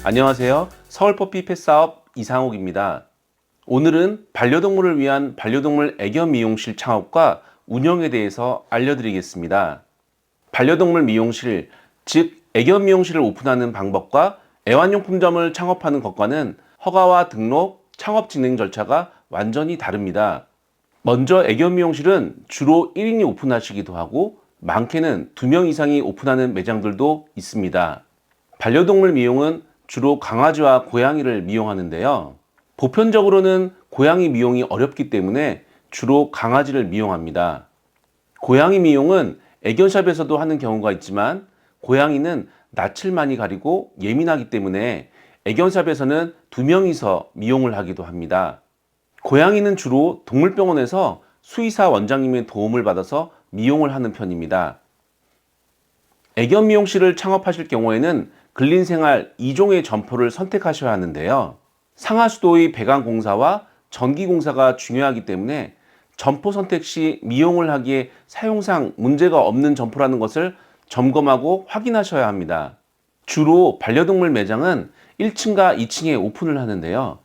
안녕하세요. 서울퍼피 펫사업 이상욱입니다. 오늘은 반려동물을 위한 반려동물 애견 미용실 창업과 운영에 대해서 알려드리겠습니다. 반려동물 미용실, 즉 애견 미용실을 오픈하는 방법과 애완용품점을 창업하는 것과는 허가와 등록, 창업 진행 절차가 완전히 다릅니다. 먼저 애견 미용실은 주로 1인이 오픈하시기도 하고 많게는 2명 이상이 오픈하는 매장들도 있습니다. 반려동물 미용은 주로 강아지와 고양이를 미용하는데요. 보편적으로는 고양이 미용이 어렵기 때문에 주로 강아지를 미용합니다. 고양이 미용은 애견샵에서도 하는 경우가 있지만 고양이는 낯을 많이 가리고 예민하기 때문에 애견샵에서는 2명이서 미용을 하기도 합니다. 고양이는 주로 동물병원에서 수의사 원장님의 도움을 받아서 미용을 하는 편입니다. 애견 미용실을 창업하실 경우에는 근린생활 2종의 점포를 선택하셔야 하는데요. 상하수도의 배관공사와 전기공사가 중요하기 때문에 점포 선택 시 미용을 하기에 사용상 문제가 없는 점포라는 것을 점검하고 확인하셔야 합니다. 주로 반려동물 매장은 1층과 2층에 오픈을 하는데요.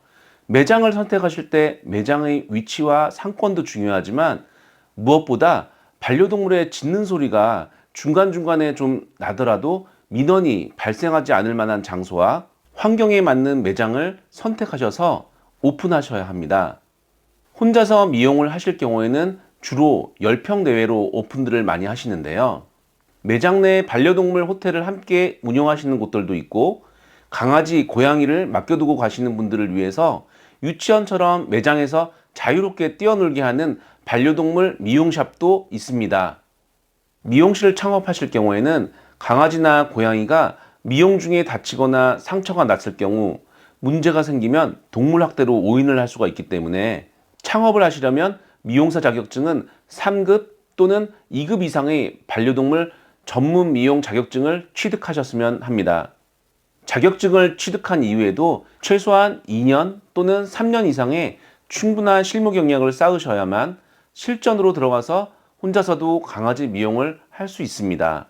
매장을 선택하실 때 매장의 위치와 상권도 중요하지만 무엇보다 반려동물의 짖는 소리가 중간중간에 좀 나더라도 민원이 발생하지 않을 만한 장소와 환경에 맞는 매장을 선택하셔서 오픈하셔야 합니다. 혼자서 미용을 하실 경우에는 주로 10평 내외로 오픈들을 많이 하시는데요. 매장 내 반려동물 호텔을 함께 운영하시는 곳들도 있고 강아지, 고양이를 맡겨두고 가시는 분들을 위해서 유치원처럼 매장에서 자유롭게 뛰어놀게 하는 반려동물 미용샵도 있습니다. 미용실을 창업하실 경우에는 강아지나 고양이가 미용 중에 다치거나 상처가 났을 경우 문제가 생기면 동물학대로 오인을 할 수가 있기 때문에 창업을 하시려면 미용사 자격증은 3급 또는 2급 이상의 반려동물 전문 미용 자격증을 취득하셨으면 합니다. 자격증을 취득한 이후에도 최소한 2년 또는 3년 이상의 충분한 실무 경력을 쌓으셔야만 실전으로 들어가서 혼자서도 강아지 미용을 할 수 있습니다.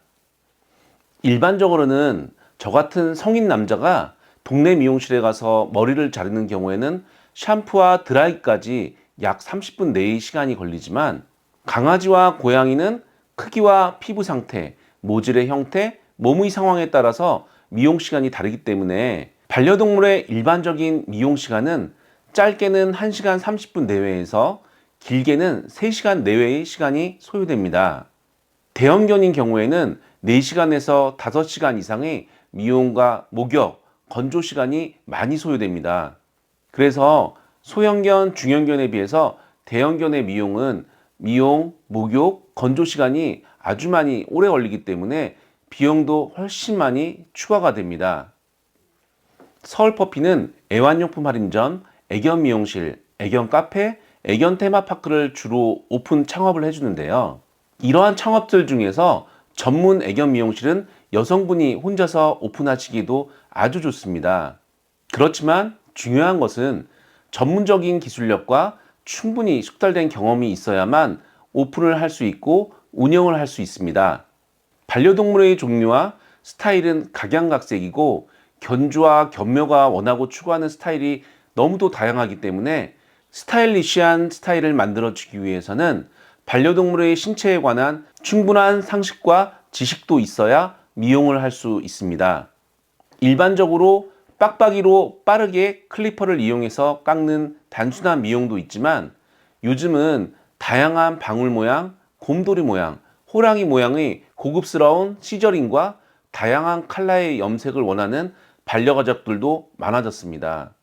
일반적으로는 저 같은 성인 남자가 동네 미용실에 가서 머리를 자르는 경우에는 샴푸와 드라이까지 약 30분 내의 시간이 걸리지만 강아지와 고양이는 크기와 피부 상태, 모질의 형태, 몸의 상황에 따라서 미용 시간이 다르기 때문에 반려동물의 일반적인 미용 시간은 짧게는 1시간 30분 내외에서 길게는 3시간 내외의 시간이 소요됩니다. 대형견인 경우에는 4시간에서 5시간 이상의 미용과 목욕, 건조 시간이 많이 소요됩니다. 그래서 소형견, 중형견에 비해서 대형견의 미용은 미용, 목욕, 건조 시간이 아주 많이 오래 걸리기 때문에 비용도 훨씬 많이 추가가 됩니다. 서울퍼피는 애완용품 할인점, 애견 미용실, 애견 카페, 애견 테마파크를 주로 오픈 창업을 해주는데요. 이러한 창업들 중에서 전문 애견 미용실은 여성분이 혼자서 오픈하시기도 아주 좋습니다. 그렇지만 중요한 것은 전문적인 기술력과 충분히 숙달된 경험이 있어야만 오픈을 할 수 있고 운영을 할 수 있습니다. 반려동물의 종류와 스타일은 각양각색이고 견주와 견묘가 원하고 추구하는 스타일이 너무도 다양하기 때문에 스타일리시한 스타일을 만들어주기 위해서는 반려동물의 신체에 관한 충분한 상식과 지식도 있어야 미용을 할 수 있습니다. 일반적으로 빡빡이로 빠르게 클리퍼를 이용해서 깎는 단순한 미용도 있지만 요즘은 다양한 방울 모양, 곰돌이 모양, 호랑이 모양의 고급스러운 시저링과 다양한 컬러의 염색을 원하는 반려가족들도 많아졌습니다.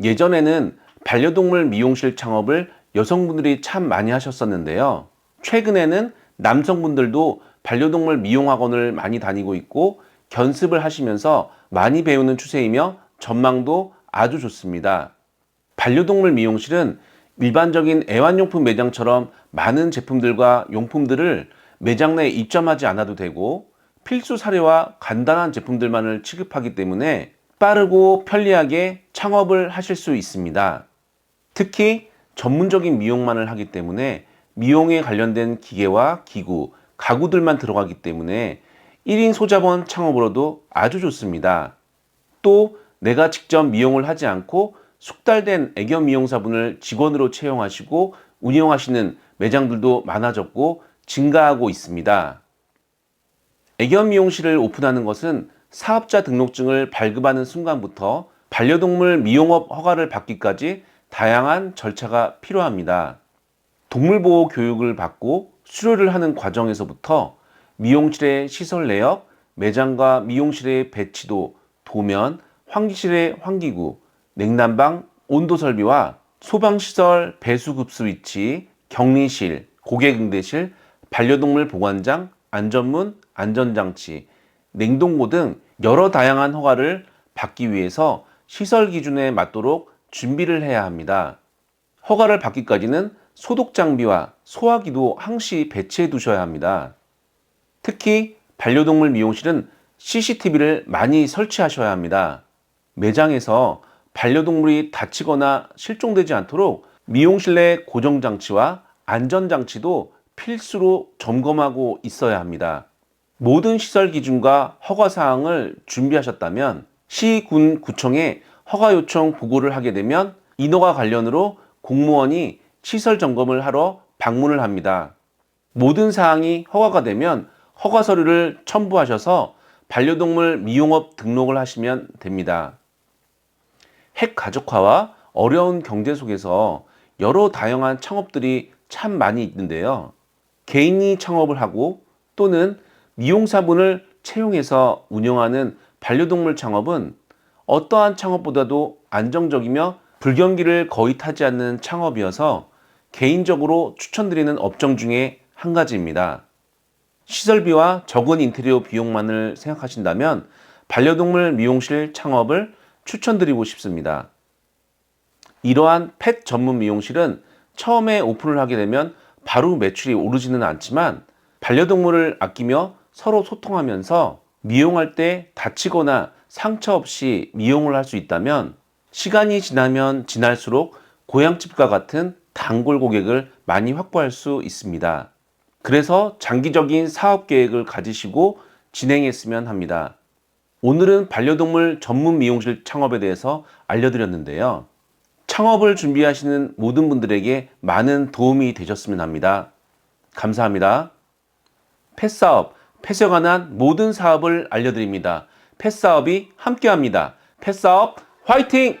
예전에는 반려동물 미용실 창업을 여성분들이 참 많이 하셨었는데요. 최근에는 남성분들도 반려동물 미용학원을 많이 다니고 있고 견습을 하시면서 많이 배우는 추세이며 전망도 아주 좋습니다. 반려동물 미용실은 일반적인 애완용품 매장처럼 많은 제품들과 용품들을 매장 내에 입점하지 않아도 되고 필수 사료와 간단한 제품들만을 취급하기 때문에 빠르고 편리하게 창업을 하실 수 있습니다. 특히 전문적인 미용만을 하기 때문에 미용에 관련된 기계와 기구, 가구들만 들어가기 때문에 1인 소자본 창업으로도 아주 좋습니다. 또 내가 직접 미용을 하지 않고 숙달된 애교 미용사분을 직원으로 채용하시고 운영하시는 매장들도 많아졌고 증가하고 있습니다. 애견 미용실을 오픈하는 것은 사업자 등록증을 발급하는 순간부터 반려동물 미용업 허가를 받기까지 다양한 절차가 필요합니다. 동물보호 교육을 받고 수료를 하는 과정에서부터 미용실의 시설 내역, 매장과 미용실의 배치도, 도면, 환기실의 환기구, 냉난방, 온도 설비와 소방시설, 배수급수 위치, 격리실, 고객응대실, 반려동물 보관장, 안전문, 안전장치, 냉동고 등 여러 다양한 허가를 받기 위해서 시설 기준에 맞도록 준비를 해야 합니다. 허가를 받기까지는 소독 장비와 소화기도 항시 배치해 두셔야 합니다. 특히 반려동물 미용실은 CCTV를 많이 설치하셔야 합니다. 매장에서 반려동물이 다치거나 실종되지 않도록 미용실 내 고정장치와 안전장치도 필수로 점검하고 있어야 합니다. 모든 시설 기준과 허가사항을 준비하셨다면 시, 군, 구청에 허가 요청 보고를 하게 되면 인허가 관련으로 공무원이 시설 점검을 하러 방문을 합니다. 모든 사항이 허가가 되면 허가 서류를 첨부하셔서 반려동물 미용업 등록을 하시면 됩니다. 핵가족화와 어려운 경제 속에서 여러 다양한 창업들이 참 많이 있는데요. 개인이 창업을 하고 또는 미용사분을 채용해서 운영하는 반려동물 창업은 어떠한 창업보다도 안정적이며 불경기를 거의 타지 않는 창업이어서 개인적으로 추천드리는 업종 중에 한 가지입니다. 시설비와 적은 인테리어 비용만을 생각하신다면 반려동물 미용실 창업을 추천드리고 싶습니다. 이러한 펫 전문 미용실은 처음에 오픈을 하게 되면 바로 매출이 오르지는 않지만 반려동물을 아끼며 서로 소통하면서 미용할 때 다치거나 상처 없이 미용을 할 수 있다면 시간이 지나면 지날수록 고향집과 같은 단골 고객을 많이 확보할 수 있습니다. 그래서 장기적인 사업 계획을 가지시고 진행했으면 합니다. 오늘은 반려동물 전문 미용실 창업에 대해서 알려드렸는데요. 창업을 준비하시는 모든 분들에게 많은 도움이 되셨으면 합니다. 감사합니다. 펫사업, 펫에 관한 모든 사업을 알려드립니다. 펫사업이 함께합니다. 펫사업 화이팅!